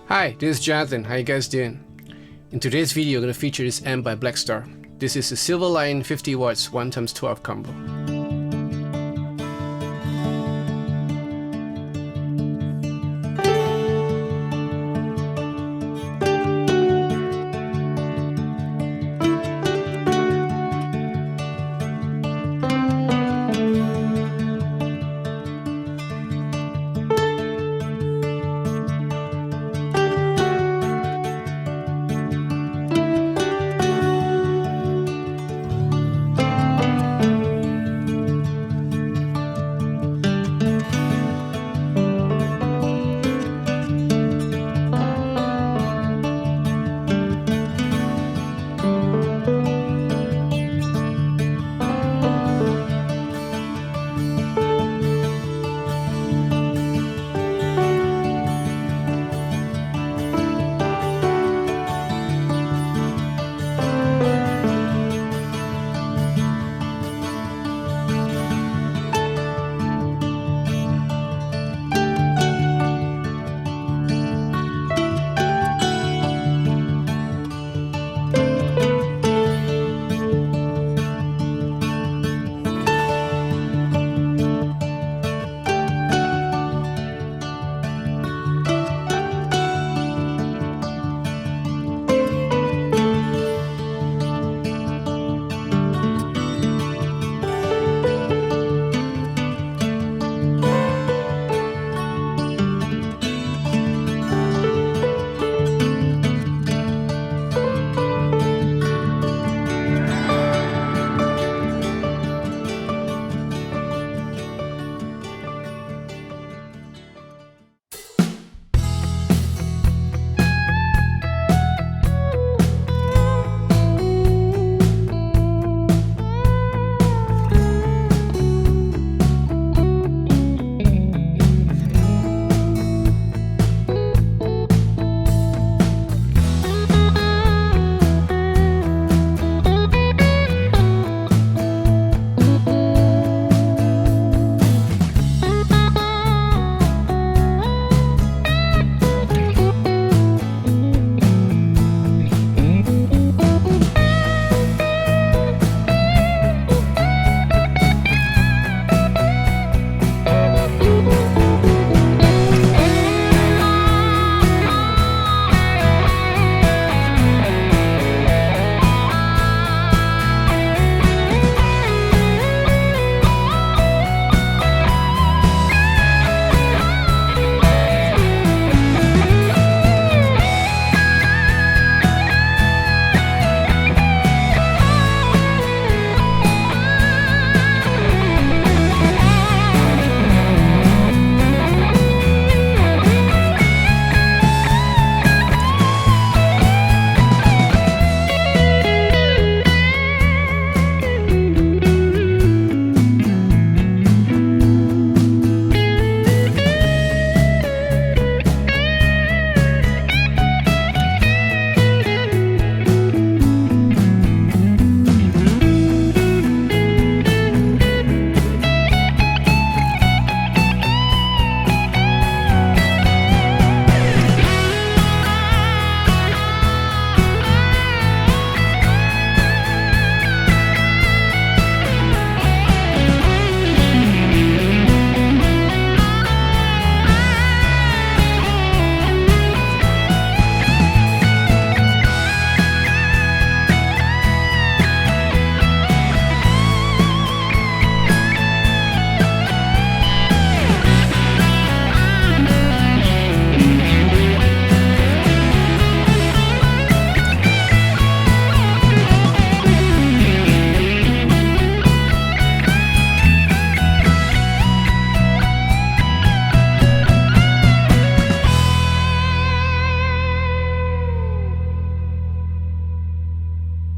Hi, this is Jonathan. How you guys doing? In today's video, I'm going to feature this amp by Blackstar. This is a Silverline 50 watts 1x12 combo.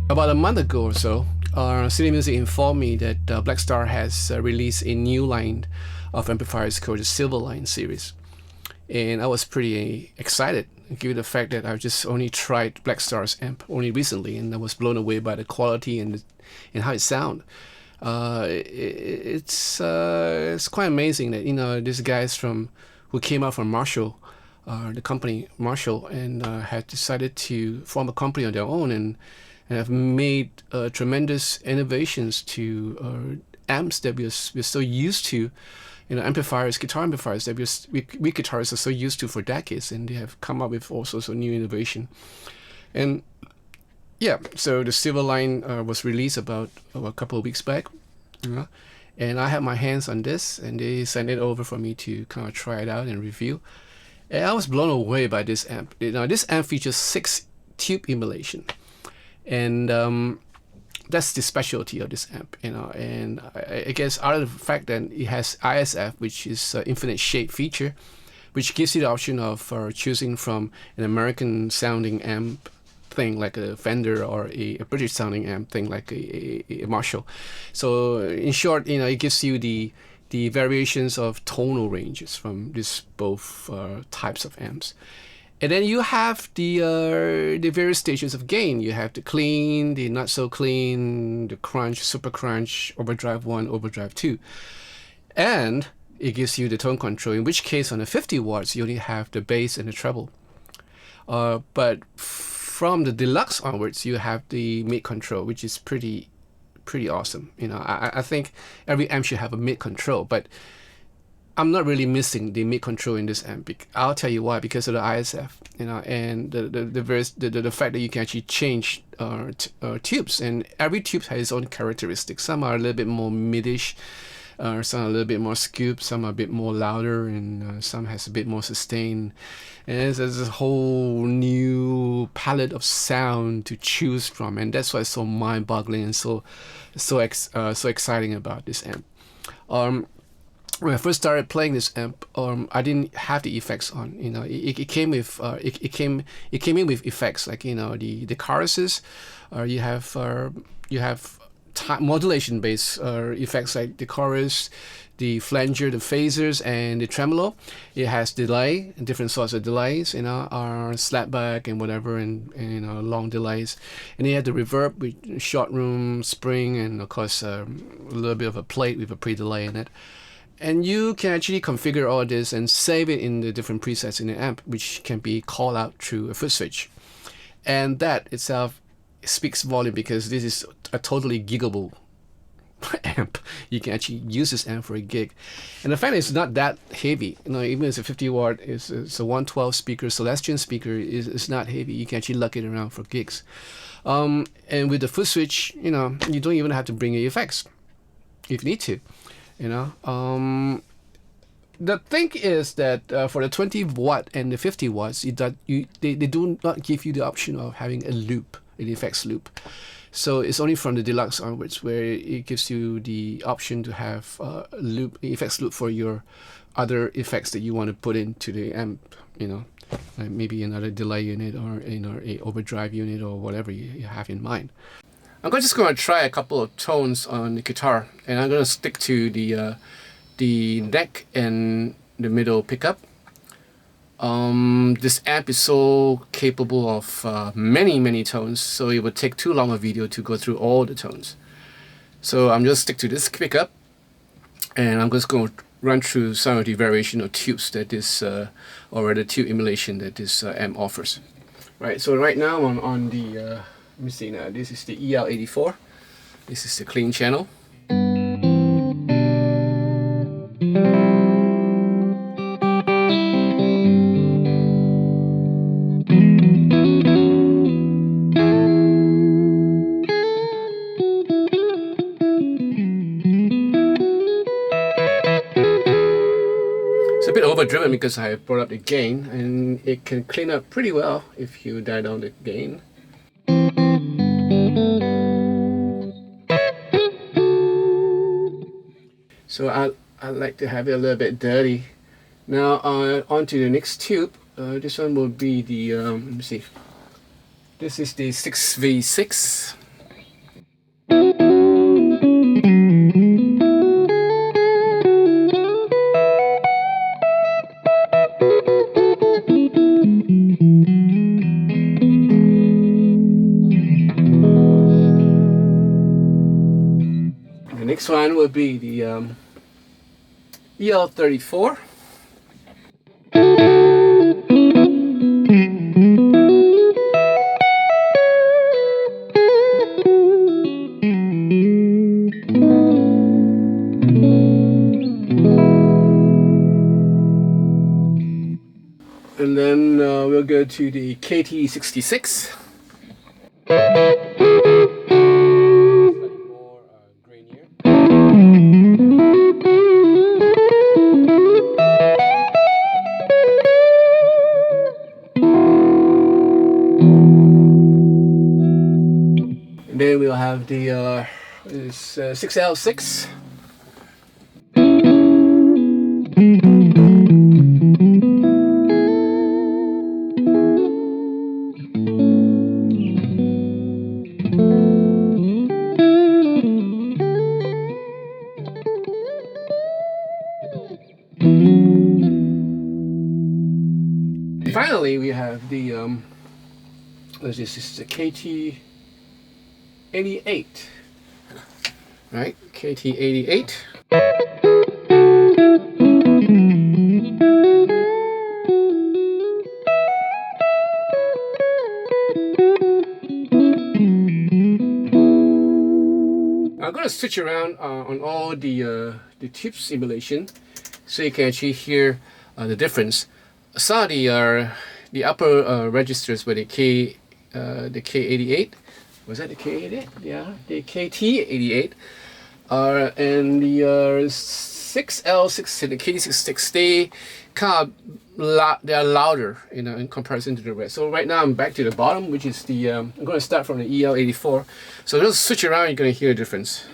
About a month ago or so, City Music informed me that Blackstar has released a new line of amplifiers called the Silverline series. And I was pretty excited, given the fact that I've just only tried Blackstar's amp only recently, and I was blown away by the quality and how it sounds. It's quite amazing that these guys who came out from Marshall the company Marshall, and had decided to form a company on their own, and have made tremendous innovations to amps that we're so used to, amplifiers, guitar amplifiers that we guitarists are so used to for decades, and they have come up with all sorts of new innovation. And yeah, so the Silverline was released about a couple of weeks back, and I had my hands on this, and they sent it over for me to kind of try it out and review. And I was blown away by this amp. This amp features 6 tube emulation, and that's the specialty of this amp, and I guess out of the fact that it has ISF, which is infinite shape feature, which gives you the option of choosing from an American sounding amp thing like a Fender, or a British sounding amp thing like a Marshall. So in short, it gives you the variations of tonal ranges from these both types of amps. And then you have the various stations of gain. You have the clean, the not so clean, the crunch, super crunch, overdrive 1, overdrive 2. And it gives you the tone control, in which case on the 50 watts, you only have the bass and the treble. But from the Deluxe onwards, you have the mid control, which is pretty awesome. I think every amp should have a mid control, but I'm not really missing the mid control in this amp. I'll tell you why, because of the ISF, and the fact that you can actually change tubes, and every tube has its own characteristics. Some are a little bit more midish, some are a little bit more scoop, some are a bit more louder, and some has a bit more sustain. And there's a whole new palette of sound to choose from, and that's why it's so mind-boggling and so exciting about this amp. When I first started playing this amp, I didn't have the effects on. It came with it came in with effects like the choruses. You have modulation based effects like the chorus, the flanger, the phasers, and the tremolo. It has delay, different sorts of delays, slapback and whatever, and long delays. And you have the reverb with short room, spring, and of course a little bit of a plate with a pre-delay in it. And you can actually configure all this and save it in the different presets in the amp, which can be called out through a foot switch. And that itself speaks volume, because this is a totally giggable amp. You can actually use this amp for a gig. And the fact is, it's not that heavy. Even as a 50 watt, it's a 112 speaker, Celestian speaker, is not heavy. You can actually lug it around for gigs. And with the foot switch, you don't even have to bring your effects if you need to. The thing is that for the 20 watt and the 50 watts, they do not give you the option of having a loop, an effects loop. So it's only from the Deluxe onwards where it gives you the option to have a loop, effects loop for your other effects that you want to put into the amp. Like maybe another delay unit, or a overdrive unit, or whatever you have in mind. I'm just going to try a couple of tones on the guitar, and I'm going to stick to the neck and the middle pickup. This amp is so capable of many tones, so it would take too long a video to go through all the tones. So I'm just stick to this pickup, and I'm just going to run through some of the variation of tubes that this, or the tube emulation that this amp offers. Right. So right now I'm on the let me see now. This is the EL84. This is the clean channel. It's a bit overdriven because I brought up the gain, and it can clean up pretty well if you dial down the gain. So I like to have it a little bit dirty. Now on to the next tube. This one will be the let me see. This is the 6V6. The next one will be the EL34. And then we'll go to the KT66. Slightly more grainier. And then we'll have the 6L6. Finally, we have the this is the KT88, right? KT88. I'm going to switch around on all the tube simulation, so you can actually hear the difference. Some of the upper registers were the K88. Was that the K88? Yeah, the KT88. And the 6L6 and the KT66, they they are louder, you know, in comparison to the rest. So right now I'm back to the bottom, which is the I'm going to start from the EL84. So just switch around, you're going to hear a difference.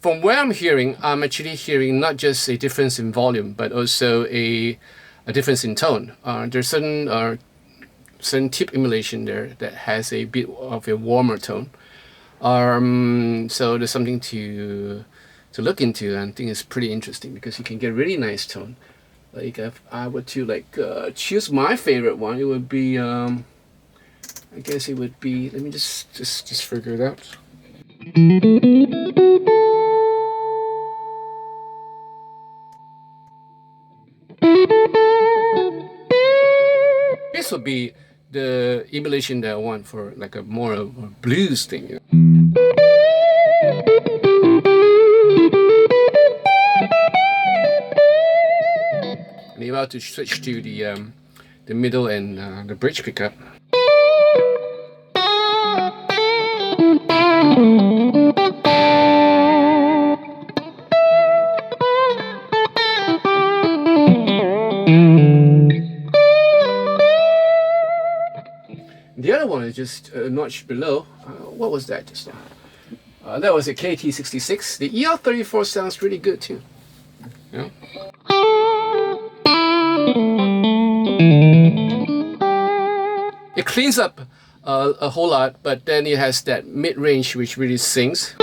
From where I'm hearing, I'm actually hearing not just a difference in volume, but also a difference in tone. There's certain tip emulation there that has a bit of a warmer tone. So there's something to look into, and I think it's pretty interesting because you can get a really nice tone. Like if I were to choose my favorite one, it would be I guess it would be, let me just figure it out. This would be the emulation that I want for like a more blues thing. You know? And you're about to switch to the middle and the bridge pickup. The other one is just a notch below. What was that just now? That was a KT66. The EL34 sounds really good too. Yeah. It cleans up a whole lot, but then it has that mid-range which really sings.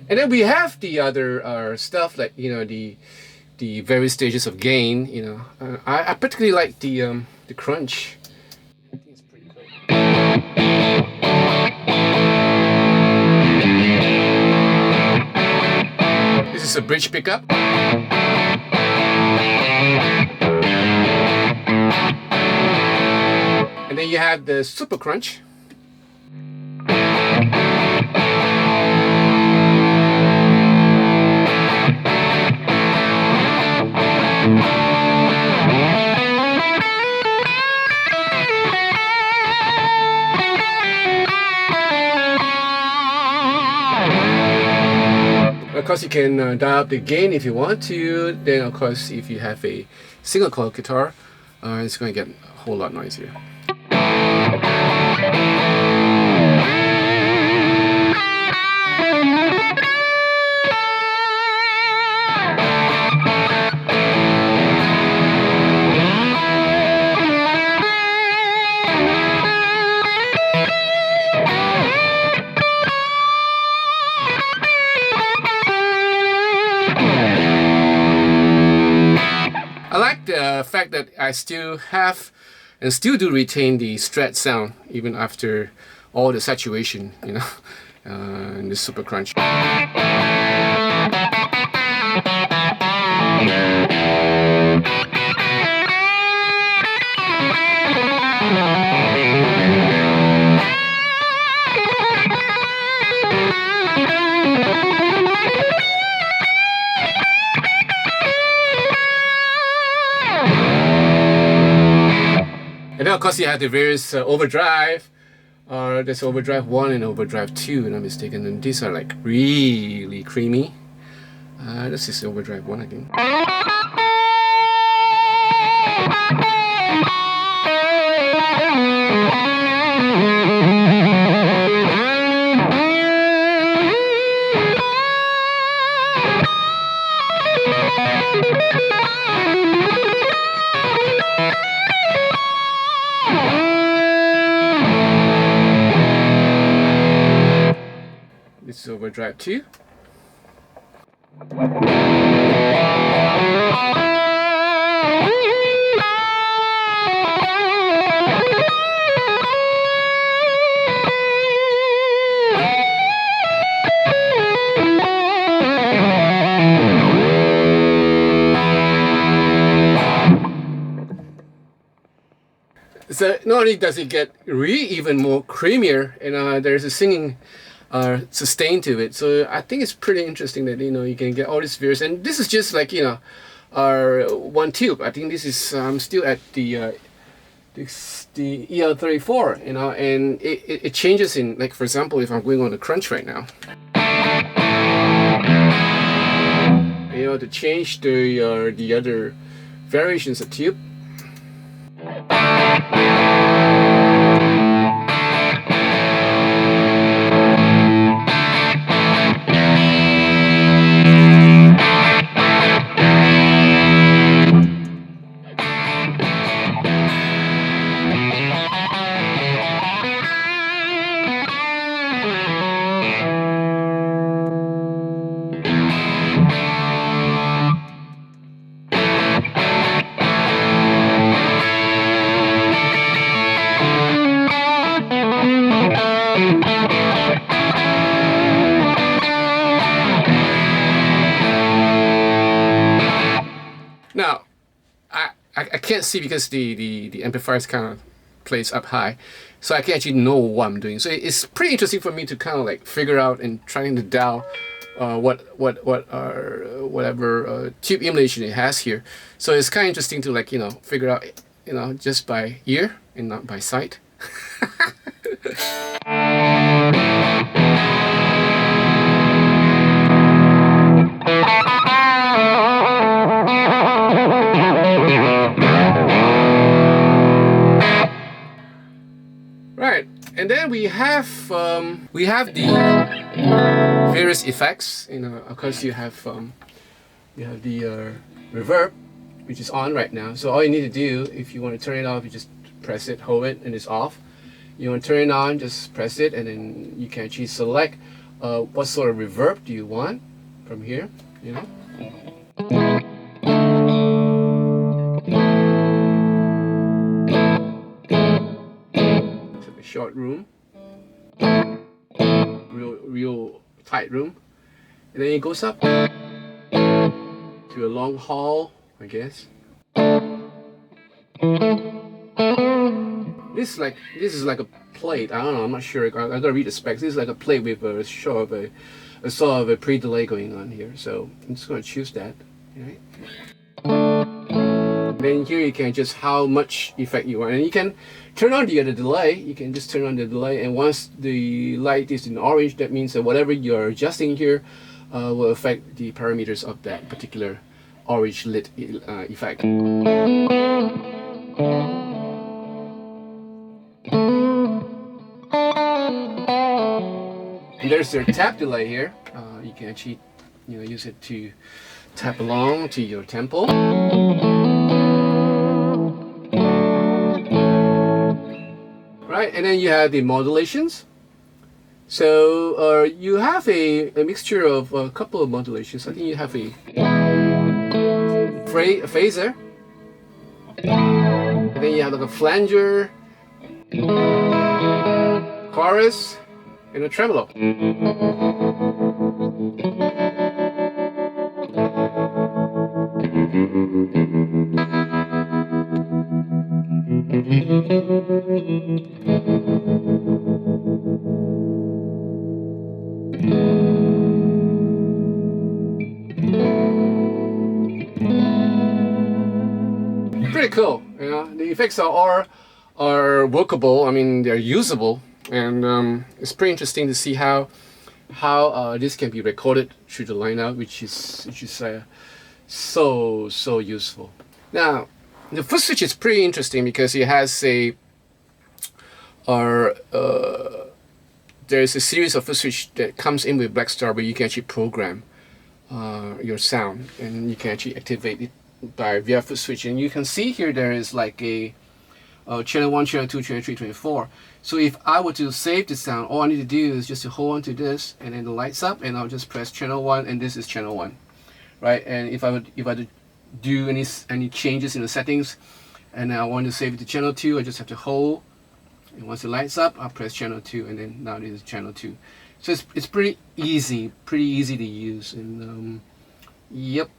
And then we have the other stuff, like, you know, the various stages of gain. You know, I particularly like the crunch. I think it's pretty cool. This is a bridge pickup. And then you have the super crunch. Of course, you can dial up the gain if you want to. Then, of course, if you have a single coil guitar, it's going to get a whole lot noisier. fact that I still have and still do retain the Strat sound even after all the saturation, you know, and the super crunch. And then of course you have the various overdrive. There's overdrive 1 and overdrive 2, if I'm not mistaken, and these are like really creamy. This is overdrive 1, I think. This is overdrive 2. So not only does it get really even more creamier, and there's a singing sustain to it. So I think it's pretty interesting that, you know, you can get all these various, and this is just like, you know, one tube. I think this is still at the EL34, you know, and it changes in, like, for example, if I'm going on the crunch right now, you know, to change the other variations of tube. Now, I can't see because the amplifier is kind of placed up high, so I can actually know what I'm doing. So it's pretty interesting for me to kind of like figure out and trying to dial whatever tube emulation it has here. So it's kind of interesting to, like, you know, figure out, you know, just by ear and not by sight. Right, and then we have the various effects. You know, of course you have the reverb, which is on right now. So all you need to do, if you want to turn it off, you just press it, hold it, and it's off. You want to turn it on, just press it, and then you can actually select what sort of reverb do you want from here. You know. Short room, real tight room, and then it goes up to a long hall, I guess. This is like a plate. I don't know. I'm not sure. I gotta read the specs. This is like a plate with a sort of a pre-delay going on here. So I'm just gonna choose that. Right. Then here you can just how much effect you want, and you can turn on the other delay. You can just turn on the delay, and once the light is in orange, that means that whatever you're adjusting here will affect the parameters of that particular orange lit effect. And there's your tap delay here. You can actually, you know, use it to tap along to your tempo. Right, and then you have the modulations. So you have a mixture of a couple of modulations. I think you have a phaser, And then you have like a flanger, chorus, and a tremolo. Pretty cool, you know. The effects are workable. I mean, they're usable, and it's pretty interesting to see how this can be recorded through the line out, which is so useful. Now, the foot switch is pretty interesting because it has there's a series of foot switch that comes in with Blackstar where you can actually program your sound, and you can actually activate it via foot switch. And you can see here there is like a channel 1, channel 2, channel 3, channel 4. So if I were to save the sound, all I need to do is just to hold on to this, and then the lights up, and I'll just press channel 1, and this is channel 1, right? And if I do any changes in the settings, and I want to save it to channel 2, I just have to hold, and once the lights up, I'll press channel 2, and then now this is channel 2. So it's pretty easy to use, and yep.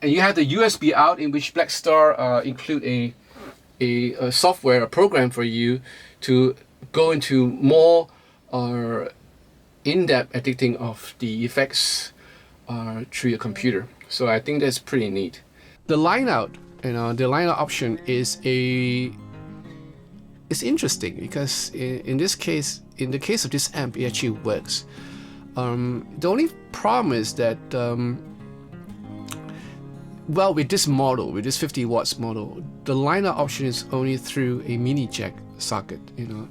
And you have the USB out, in which Blackstar include a software, a program for you to go into more in-depth editing of the effects through your computer. So I think that's pretty neat. The line out, the line out option is interesting because in this case, in the case of this amp, it actually works. The only problem is that well, with this model, with this 50 watts model, the line out option is only through a mini jack socket, and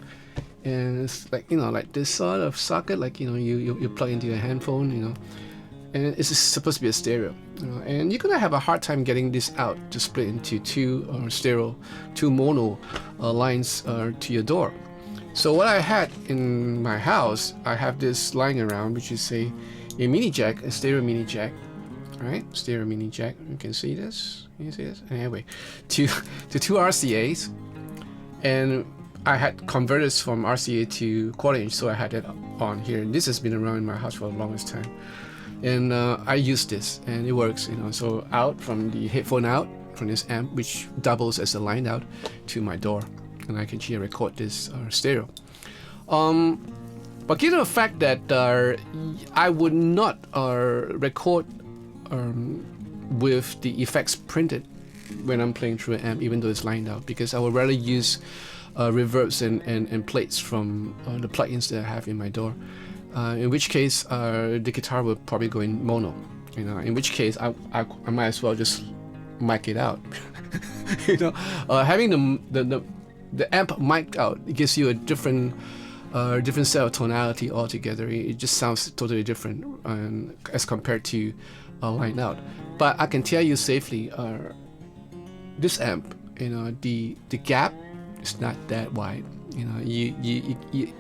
it's like, like this sort of socket, like, you plug into your handphone, and it's supposed to be a stereo, and you're gonna have a hard time getting this out to split into two mono lines to your door. So what I had in my house, I have this lying around, which is a mini jack, a stereo mini jack. Right, stereo mini jack. You can see this. Can you see this? Anyway, to two RCAs, and I had converted from RCA to quarter inch, so I had it on here. And this has been around in my house for the longest time, and I use this, and it works. So out from the headphone out from this amp, which doubles as a line out to my door, and I can actually record this stereo. But given the fact that I would not record with the effects printed when I'm playing through an amp, even though it's lined out, because I would rather use reverbs and plates from the plugins that I have in my door. In which case, the guitar will probably go in mono. In which case, I might as well just mic it out. Having the amp mic'd out, it gives you a different set of tonality altogether. It just sounds totally different as compared to line out. But I can tell you safely, this amp, the gap is not that wide. The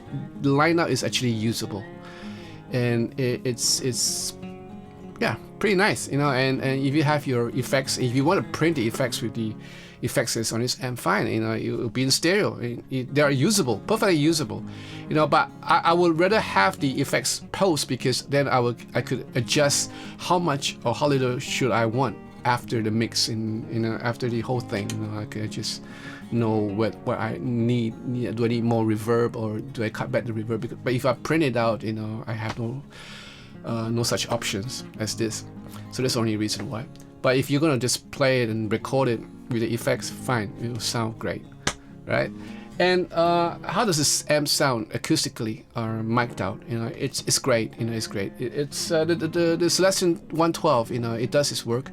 line out is actually usable, and it's yeah, pretty nice. And if you have your effects, if you want to print the effects with the effects that's on this amp, fine. It'll be in stereo. They are usable, perfectly usable. But I would rather have the effects post, because then I could adjust how much or how little should I want after the mix, after the whole thing. I could just know what I need. Do I need more reverb, or do I cut back the reverb? But if I print it out, I have no such options as this. So that's the only reason why. But if you're gonna just play it and record it with the effects, fine, it will sound great, right? And how does this amp sound acoustically or mic'd out? It's great. It's great. It's the Celestion 112. It does its work.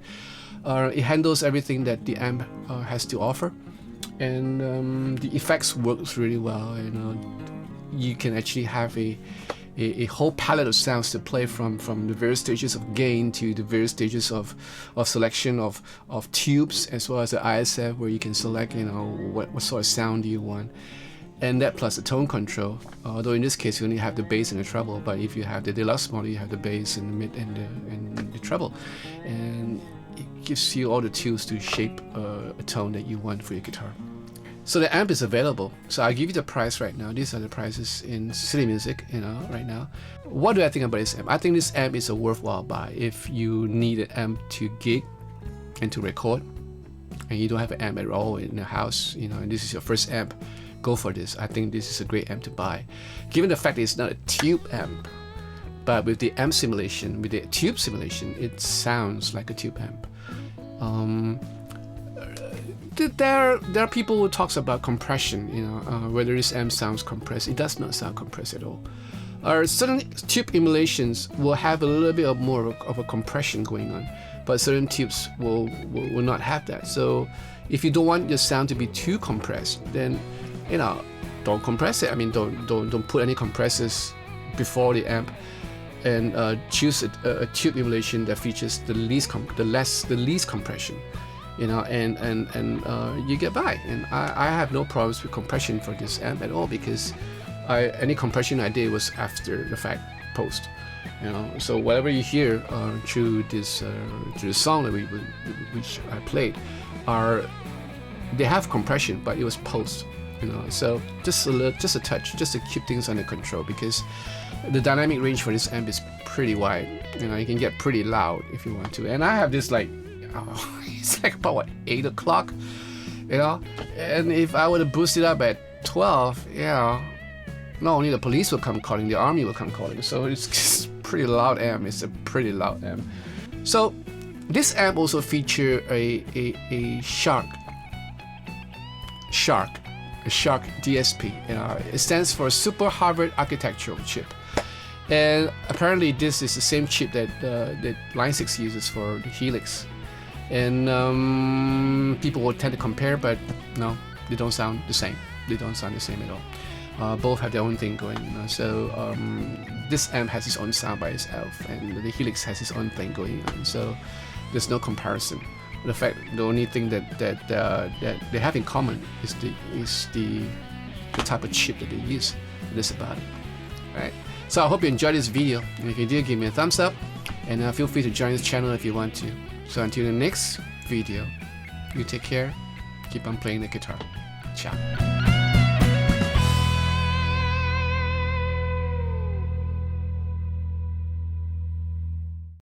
It handles everything that the amp has to offer, and the effects works really well. You can actually have a whole palette of sounds to play from the various stages of gain to the various stages of selection of tubes, as well as the ISF, where you can select what sort of sound do you want, and that plus the tone control. Although in this case you only have the bass and the treble, but if you have the Deluxe model, you have the bass and the mid and the treble. And gives you all the tools to shape a tone that you want for your guitar. So the amp is available. So I'll give you the price right now. These are the prices in City Music, right now. What do I think about this amp? I think this amp is a worthwhile buy if you need an amp to gig and to record, and you don't have an amp at all in the house, and this is your first amp. Go for this. I think this is a great amp to buy, given the fact that it's not a tube amp, but with the amp simulation, with the tube simulation, it sounds like a tube amp. There are people who talks about compression, whether this amp sounds compressed. It does not sound compressed at all. Certain tube emulations will have a little bit more of a compression going on, but certain tubes will not have that. So if you don't want your sound to be too compressed, then don't compress it. I mean, don't put any compressors before the amp, and choose a tube emulation that features the least compression. And you get by. And I have no problems with compression for this amp at all, because any compression I did was after the fact, post. So whatever you hear through the song that which I played, they have compression, but it was post. So just a touch, just to keep things under control, because the dynamic range for this amp is pretty wide. You can get pretty loud if you want to. And I have this it's like about 8 o'clock, and if I were to boost it up at 12, not only the police will come calling, the army will come calling. So it's just pretty loud amp. It's a pretty loud amp. So this amp also feature a Shark DSP. It stands for Super Harvard Architectural Chip. And apparently this is the same chip that Line 6 uses for the Helix. And people will tend to compare, but no, they don't sound the same. They don't sound the same at all. Both have their own thing going. So this amp has its own sound by itself, and the Helix has its own thing going on. So there's no comparison. The only thing that they have in common is the type of chip that they use. That's about it. Right. So I hope you enjoyed this video, and if you did, give me a thumbs up, and feel free to join this channel if you want to. So until the next video, you take care, keep on playing the guitar. Ciao.